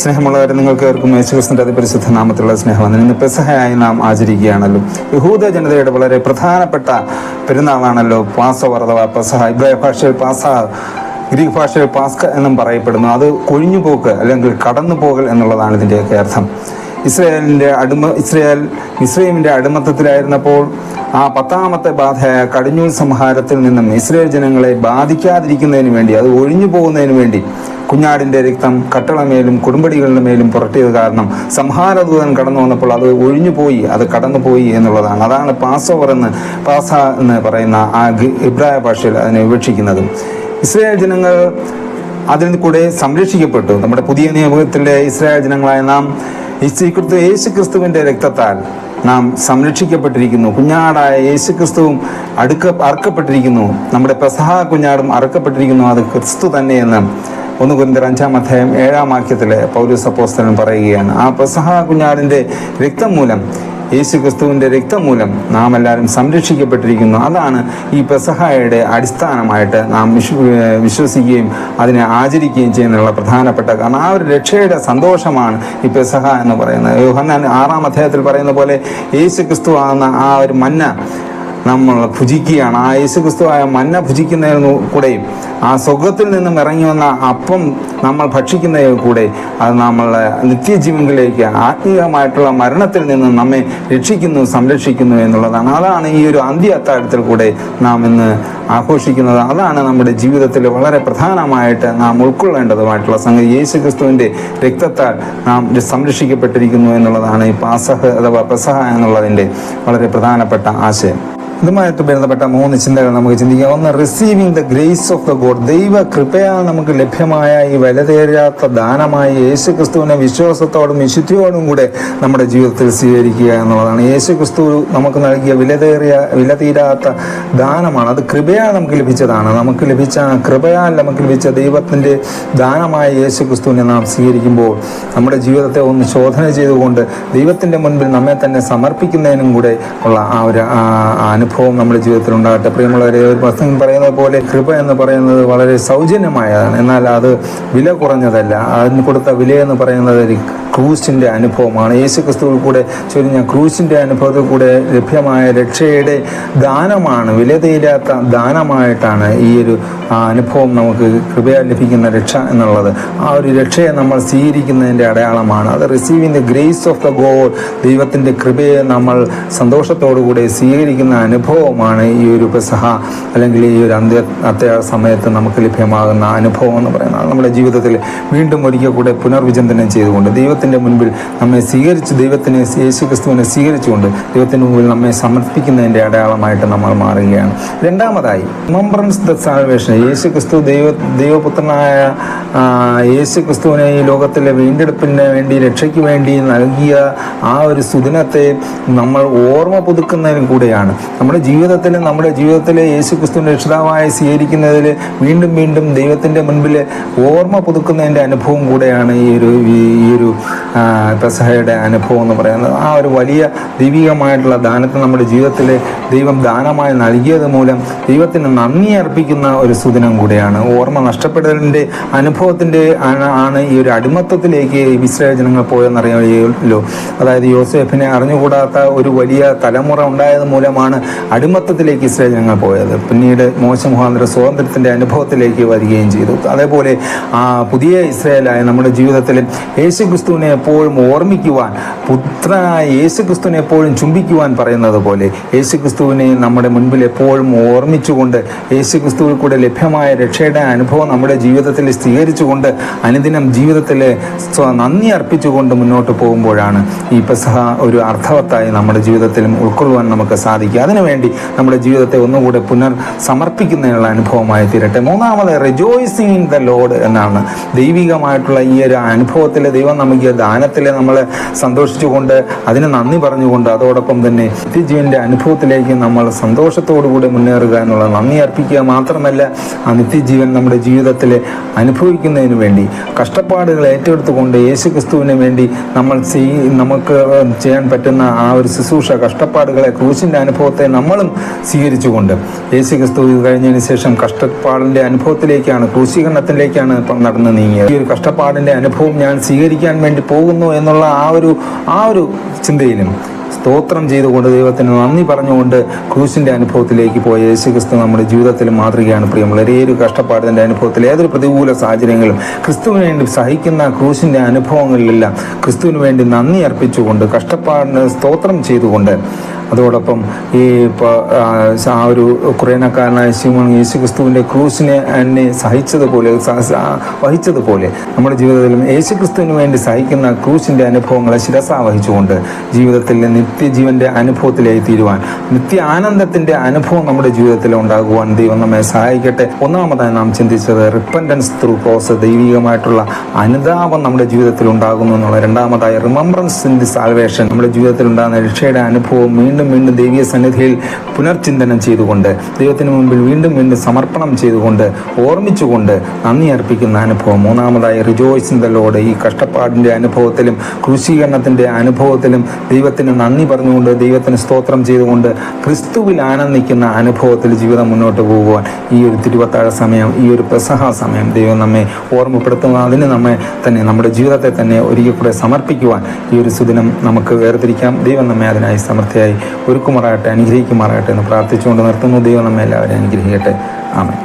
സ്നേഹമുള്ളവരെ, നിങ്ങൾക്ക് ഏവർക്കും യേശുക്രിസ്തുവിന്റെ അതിപരിശുദ്ധ നാമത്തിലുള്ള സ്നേഹം. ഇന്ന് പെസഹയായി നാം ആചരിക്കുകയാണല്ലോ. യഹൂദ ജനതയുടെ വളരെ പ്രധാനപ്പെട്ട പെരുന്നാളാണല്ലോ പാസോവർ അഥവാ പെസഹ. ഇബ്രായ ഭാഷയിൽ പാസ, ഗ്രീക്ക് ഭാഷയിൽ പാസ്ക എന്നും പറയപ്പെടുന്നു. അത് കൊഴിഞ്ഞുപോക്ക് അല്ലെങ്കിൽ കടന്നുപോകൽ എന്നുള്ളതാണ് ഇതിൻ്റെയൊക്കെ അർത്ഥം. ഇസ്രായേൽ മിസ്രയീമിൻ്റെ അടിമത്തത്തിലായിരുന്നപ്പോൾ ആ 10ാമത്തെ ബാധയായ കടിഞ്ഞൂൽ സംഹാരത്തിൽ നിന്നും ഇസ്രായേൽ ജനങ്ങളെ ബാധിക്കാതിരിക്കുന്നതിന് വേണ്ടി, അത് ഒഴിഞ്ഞു പോകുന്നതിന് വേണ്ടി കുഞ്ഞാടിൻ്റെ രക്തം കട്ടളമേലും കുടുംബടികളുടെ മേലും പുരട്ടിയത് കാരണം സംഹാരദൂതൻ കടന്നു വന്നപ്പോൾ അത് ഒഴിഞ്ഞുപോയി, അത് കടന്നുപോയി എന്നുള്ളതാണ്. അതാണ് പാസോവർ പാസ എന്ന് പറയുന്ന ആ ഇബ്രായ ഭാഷയിൽ അതിനെ വിവക്ഷിക്കുന്നത്. ഇസ്രായേൽ ജനങ്ങൾ അതിൽ കൂടെ സംരക്ഷിക്കപ്പെട്ടു. നമ്മുടെ പുതിയ നിയമത്തിലെ ഇസ്രായേൽ ജനങ്ങളായ നാം യേശുക്രിസ്തുവിൻ്റെ രക്തത്താൽ നാം സംരക്ഷിക്കപ്പെട്ടിരിക്കുന്നു. കുഞ്ഞാടായ യേശുക്രിസ്തുവും അറുക്കപ്പെട്ടിരിക്കുന്നു. നമ്മുടെ പെസഹ കുഞ്ഞാടും അറുക്കപ്പെട്ടിരിക്കുന്നു. അത് ക്രിസ്തു തന്നെയെന്ന് 1 കൊരിന്ത്യർ 5-ാം അധ്യായം 7-ാം വാക്യത്തിലെ പൗലോസ് അപ്പോസ്തലൻ പറയുകയാണ്. ആ പെസഹ കുഞ്ഞാടിൻ്റെ രക്തം മൂലം, യേശുക്രിസ്തുവിൻ്റെ രക്തം മൂലം നാം എല്ലാവരും സംരക്ഷിക്കപ്പെട്ടിരിക്കുന്നു. അതാണ് ഈ പെസഹയുടെ അടിസ്ഥാനമായിട്ട് നാം വിശ്വസിക്കുകയും അതിനെ ആചരിക്കുകയും ചെയ്യുന്നതിനുള്ള പ്രധാനപ്പെട്ട കാരണം. ആ ഒരു രക്ഷയുടെ സന്തോഷമാണ് ഈ പെസഹ എന്ന് പറയുന്നത്. യോഹന്നാൻ 6-ാം അധ്യായത്തിൽ പറയുന്ന പോലെ യേശുക്രിസ്തു ആകുന്ന ആ ഒരു മന്ന നമ്മൾ ഭുജിക്കുകയാണ്. ആ യേശുക്രിസ്തുവായ മന്ന ഭുജിക്കുന്നതിന് കൂടെയും ആ സ്വർഗ്ഗത്തിൽ നിന്നും ഇറങ്ങി വന്ന അപ്പം നമ്മൾ ഭക്ഷിക്കുന്നതിൽ കൂടെ അത് നമ്മളെ നിത്യജീവനിലേക്ക്, ആത്മീയമായിട്ടുള്ള മരണത്തിൽ നിന്നും നമ്മെ രക്ഷിക്കുന്നു, സംരക്ഷിക്കുന്നു എന്നുള്ളതാണ്. അതാണ് ഈ ഒരു അന്ത്യ അത്താഴത്തിൽ കൂടെ നാം ഇന്ന് ആഘോഷിക്കുന്നത്. അതാണ് നമ്മുടെ ജീവിതത്തിൽ വളരെ പ്രധാനമായിട്ട് നാം ഉൾക്കൊള്ളേണ്ടതുമായിട്ടുള്ള സംഗതി. യേശുക്രിസ്തുവിൻ്റെ രക്തത്താൽ നാം സംരക്ഷിക്കപ്പെട്ടിരിക്കുന്നു എന്നുള്ളതാണ് ഈ പാസഹ അഥവാ പെസഹ എന്നുള്ളതിൻ്റെ വളരെ പ്രധാനപ്പെട്ട ആശയം. ഇതുമായിട്ട് ബന്ധപ്പെട്ട 3 ചിന്തകൾ നമുക്ക് ചിന്തിക്കാം. ഒന്ന്, receiving the grace of the God. ദൈവ കൃപയാൽ നമുക്ക് ലഭ്യമായ ഈ വിലതേരാത്ത ദാനമായ യേശുക്രിസ്തുവിനെ വിശ്വാസത്തോടും വിശുദ്ധിയോടും കൂടെ നമ്മുടെ ജീവിതത്തിൽ സ്വീകരിക്കുക എന്നുള്ളതാണ്. യേശുക്രിസ്തു നമുക്ക് നൽകിയ വിലതീരാത്ത ദാനമാണ്. അത് കൃപയാൽ നമുക്ക് ലഭിച്ചതാണ്. നമുക്ക് ലഭിച്ച കൃപയാൽ നമുക്ക് ലഭിച്ച ദൈവത്തിൻ്റെ ദാനമായ യേശുക്രിസ്തുവിനെ നാം സ്വീകരിക്കുമ്പോൾ നമ്മുടെ ജീവിതത്തെ ഒന്ന് ശോധന ചെയ്തുകൊണ്ട് ദൈവത്തിൻ്റെ മുൻപിൽ നമ്മെ തന്നെ സമർപ്പിക്കുന്നതിനും കൂടെ ഉള്ള ആ ഒരു അനുഭവം നമ്മുടെ ജീവിതത്തിൽ ഉണ്ടാകട്ടെ. പ്രിയമുള്ളവരെ, ഒരു പ്രസംഗം പറയുന്നത് പോലെ കൃപ എന്ന് പറയുന്നത് വളരെ സൗജന്യമായതാണ്. എന്നാൽ അത് വില കുറഞ്ഞതല്ല. അതിന് കൊടുത്ത വിലയെന്ന് പറയുന്നത് ഒരു ക്രൂശിൻ്റെ അനുഭവമാണ്. യേശുക്രിസ്തുവിൽ കൂടെ ചൊരിഞ്ഞ ക്രൂശിൻ്റെ അനുഭവത്തിൽ കൂടെ ലഭ്യമായ രക്ഷയുടെ ദാനമാണ്. വിലതീരാത്ത ദാനമായിട്ടാണ് ഈ ഒരു അനുഭവം നമുക്ക് കൃപയാൽ ലഭിക്കുന്ന രക്ഷ എന്നുള്ളത്. ആ ഒരു രക്ഷയെ നമ്മൾ സ്വീകരിക്കുന്നതിൻ്റെ അടയാളമാണ്. അത് receiving the grace of the God. ദൈവത്തിൻ്റെ കൃപയെ നമ്മൾ സന്തോഷത്തോടുകൂടി സ്വീകരിക്കുന്ന അനുഭവമാണ് ഈ ഒരു പെസഹ അല്ലെങ്കിൽ ഈ ഒരു അത്താഴ സമയത്ത് നമുക്ക് ലഭ്യമാകുന്ന അനുഭവം എന്ന് പറയുന്നത്. നമ്മുടെ ജീവിതത്തിൽ വീണ്ടും ഒരിക്കൽ കൂടെ പുനർവിചിന്തനം ചെയ്തുകൊണ്ട് ദൈവത്തിൻ്റെ മുൻപിൽ നമ്മെ സ്വീകരിച്ച്, യേശുക്രിസ്തുവിനെ സ്വീകരിച്ചുകൊണ്ട് ദൈവത്തിൻ്റെ മുൻപിൽ നമ്മെ സമർപ്പിക്കുന്നതിൻ്റെ അടയാളമായിട്ട് നമ്മൾ മാറുകയാണ്. രണ്ടാമതായി, റിമംബറൻസ് ദ സാൽവേഷൻ. യേശുക്രിസ്തു ദൈവപുത്രനായ യേശുക്രിസ്തുവിനെ ഈ ലോകത്തിലെ വീണ്ടെടുപ്പിന് വേണ്ടി, രക്ഷയ്ക്ക് വേണ്ടി നൽകിയ ആ ഒരു സുദിനത്തെ നമ്മൾ ഓർമ്മ പുതുക്കുന്നതിനും കൂടെയാണ്. നമ്മുടെ ജീവിതത്തിലെ യേശുക്രിസ്തുവിൻ്റെ രക്ഷിതാവായി സ്വീകരിക്കുന്നതിൽ വീണ്ടും വീണ്ടും ദൈവത്തിൻ്റെ മുൻപിൽ ഓർമ്മ പുതുക്കുന്നതിൻ്റെ അനുഭവം കൂടെയാണ് ഈ ഒരു പെസഹയുടെ അനുഭവം എന്ന് പറയുന്നത്. ആ ഒരു വലിയ ദൈവികമായിട്ടുള്ള ദാനത്തെ നമ്മുടെ ജീവിതത്തിൽ ദൈവം ദാനമായി നൽകിയത് മൂലം ദൈവത്തിന് നന്ദി അർപ്പിക്കുന്ന ഒരു സുദിനം കൂടെയാണ്. ഓർമ്മ നഷ്ടപ്പെടലിൻ്റെ അനുഭവത്തിൻ്റെ ആണ് ഈ ഒരു അടിമത്തത്തിലേക്ക് ഇസ്രായേൽ ജനങ്ങൾ പോയെന്നറിയാമല്ലോ. അതായത് യോസേഫിനെ അറിഞ്ഞുകൂടാത്ത ഒരു വലിയ തലമുറ ഉണ്ടായത് മൂലമാണ് അടിമത്തത്തിലേക്ക് ഇസ്രായേൽ ജനങ്ങൾ പോയത്. പിന്നീട് മോശ മുഖാന്തരം സ്വാതന്ത്ര്യത്തിൻ്റെ അനുഭവത്തിലേക്ക് വരികയും ചെയ്തു. അതേപോലെ പുതിയ ഇസ്രായേലായ നമ്മുടെ ജീവിതത്തിൽ യേശുക്രിസ്തുവിനെ എപ്പോഴും ഓർമ്മിക്കുവാൻ, പുത്രനായ യേശുക്രിസ്തുവിനെ എപ്പോഴും ചുംബിക്കുവാൻ പറയുന്നത് പോലെ യേശുക്രിസ്തുവിനെ നമ്മുടെ മുൻപിൽ എപ്പോഴും ഓർമ്മിച്ചുകൊണ്ട് യേശുക്രിസ്തുവിൽ കൂടെ ലഭ്യമായ രക്ഷയുടെ അനുഭവം നമ്മുടെ ജീവിതത്തിൽ സ്വീകരിച്ചുകൊണ്ട് അനുദിനം ജീവിതത്തിൽ നന്ദി അർപ്പിച്ചുകൊണ്ട് മുന്നോട്ട് പോകുമ്പോഴാണ് ഈ പെസഹ ഒരു അർത്ഥവത്തായി നമ്മുടെ ജീവിതത്തിലും ഉൾക്കൊള്ളുവാൻ നമുക്ക് സാധിക്കുക. അതിനുവേണ്ടി നമ്മുടെ ജീവിതത്തെ ഒന്നുകൂടെ സമർപ്പിക്കുന്നതിനുള്ള അനുഭവമായി തീരട്ടെ. മൂന്നാമത്, റിജോയ്സിങ് ഇൻ ദ ലോർഡ് എന്നാണ്. ദൈവികമായിട്ടുള്ള ഈ ഒരു അനുഭവത്തിൽ ദൈവം നമുക്ക് ദാനത്തിൽ നമ്മൾ സന്തോഷിച്ചുകൊണ്ട് അതിന് നന്ദി പറഞ്ഞുകൊണ്ട് അതോടൊപ്പം തന്നെ നിത്യജീവന്റെ അനുഭവത്തിലേക്ക് നമ്മൾ സന്തോഷത്തോടുകൂടി മുന്നേറുക എന്നുള്ള നന്ദി അർപ്പിക്കുക മാത്രമല്ല, ആ നിത്യജീവൻ നമ്മുടെ ജീവിതത്തിൽ അനുഭവിക്കുന്നതിന് വേണ്ടി കഷ്ടപ്പാടുകൾ ഏറ്റെടുത്തുകൊണ്ട് യേശുക്രിസ്തുവിന് വേണ്ടി നമുക്ക് ചെയ്യാൻ പറ്റുന്ന ആ ഒരു ശുശ്രൂഷ, കഷ്ടപ്പാടുകളെ, ക്രൂശിൻ്റെ അനുഭവത്തെ നമ്മളും സ്വീകരിച്ചുകൊണ്ട് യേശുക്രിസ്തു കഴിഞ്ഞതിന് ശേഷം കഷ്ടപ്പാടിൻ്റെ അനുഭവത്തിലേക്കാണ്, ക്രൂശീകരണത്തിലേക്കാണ് നടന്നു നീങ്ങിയത്. ഈ ഒരു കഷ്ടപ്പാടിൻ്റെ അനുഭവം ഞാൻ സ്വീകരിക്കാൻ വേണ്ടി പോകുന്നു എന്നുള്ള ആ ഒരു ചിന്തയിലും സ്തോത്രം ചെയ്തുകൊണ്ട് ദൈവത്തിന് നന്ദി പറഞ്ഞുകൊണ്ട് ക്രൂശിൻ്റെ അനുഭവത്തിലേക്ക് പോയ യേശുക്രിസ്തു നമ്മുടെ ജീവിതത്തിൽ മാതൃകയാണ്. പ്രിയമുള്ളവരെ, ഏതൊരു കഷ്ടപ്പാടിൻ്റെ അനുഭവത്തിൽ, ഏതൊരു പ്രതികൂല സാഹചര്യങ്ങളും ക്രിസ്തുവിന് വേണ്ടി സഹിക്കുന്ന ക്രൂശിൻ്റെ അനുഭവങ്ങളിലെല്ലാം ക്രിസ്തുവിന് വേണ്ടി നന്ദി അർപ്പിച്ചുകൊണ്ട് കഷ്ടപ്പാടിന് സ്തോത്രം ചെയ്തുകൊണ്ട് അതോടൊപ്പം ആ ഒരു കുറേനക്കാരനായ ശിമോൻ യേശുക്രിസ്തുവിൻ്റെ ക്രൂശിനെ എന്നെ വഹിച്ചതുപോലെ നമ്മുടെ ജീവിതത്തിലും യേശുക്രിസ്തുവിന് വേണ്ടി സഹിക്കുന്ന ക്രൂശിൻ്റെ അനുഭവങ്ങളെ ശിരസാ വഹിച്ചുകൊണ്ട് ജീവിതത്തിൽ നിത്യജീവന്റെ അനുഭവത്തിലേക്ക് തീരുവാൻ, നിത്യ ആനന്ദത്തിന്റെ അനുഭവം നമ്മുടെ ജീവിതത്തിൽ ഉണ്ടാകുവാൻ ദൈവം നമ്മെ സഹായിക്കട്ടെ. ഒന്നാമതായി നാം ചിന്തിച്ചത് റിപ്പൻറ്റൻസ് ത്രൂ ക്രോസ്, ദൈവികമായിട്ടുള്ള അനുതാപം നമ്മുടെ ജീവിതത്തിൽ ഉണ്ടാകുന്നു എന്നുള്ള. രണ്ടാമതായി റിമംബ്രൻസ് ഇൻ ദി സാൽവേഷൻ, നമ്മുടെ ജീവിതത്തിൽ ഉണ്ടാകുന്ന രക്ഷയുടെ അനുഭവം വീണ്ടും ദൈവീയ സന്നിധിയിൽ പുനർചിന്തനം ചെയ്തുകൊണ്ട് ദൈവത്തിന് മുമ്പിൽ വീണ്ടും സമർപ്പണം ചെയ്തുകൊണ്ട് ഓർമ്മിച്ചുകൊണ്ട് നന്ദി അർപ്പിക്കുന്ന അനുഭവം. മൂന്നാമതായി റിജോയ്സ് ഇൻ ദ ലോർഡ്, ഈ കഷ്ടപ്പാടിൻ്റെ അനുഭവത്തിലും ക്രൂശീകരണത്തിൻ്റെ അനുഭവത്തിലും ദൈവത്തിന് നന്ദി പറഞ്ഞുകൊണ്ട് ദൈവത്തിന് സ്തോത്രം ചെയ്തുകൊണ്ട് ക്രിസ്തുവിൽ ആനന്ദിക്കുന്ന അനുഭവത്തിൽ ജീവിതം മുന്നോട്ട് പോകുവാൻ ഈ ഒരു തിരുവത്താഴ സമയം, ഈ ഒരു പെസഹ സമയം ദൈവം നമ്മെ ഓർമ്മപ്പെടുത്തുന്നു. അതിന് നമ്മെ തന്നെ, നമ്മുടെ ജീവിതത്തെ തന്നെ ഒരിക്കൽ കൂടെ സമർപ്പിക്കുവാൻ ഈ ഒരു സുദിനം നമുക്ക് വേർതിരിക്കാം. ദൈവം നമ്മെ അതിനായി സമൃദ്ധിയായി ഒരുക്കുമാറാകട്ടെ, അനുഗ്രഹിക്കുമാറാകട്ടെ എന്ന് പ്രാർത്ഥിച്ചുകൊണ്ട് നിർത്തുന്നു. ദൈവം നമ്മെ എല്ലാവരെയും അനുഗ്രഹിക്കട്ടെ. ആമേൻ.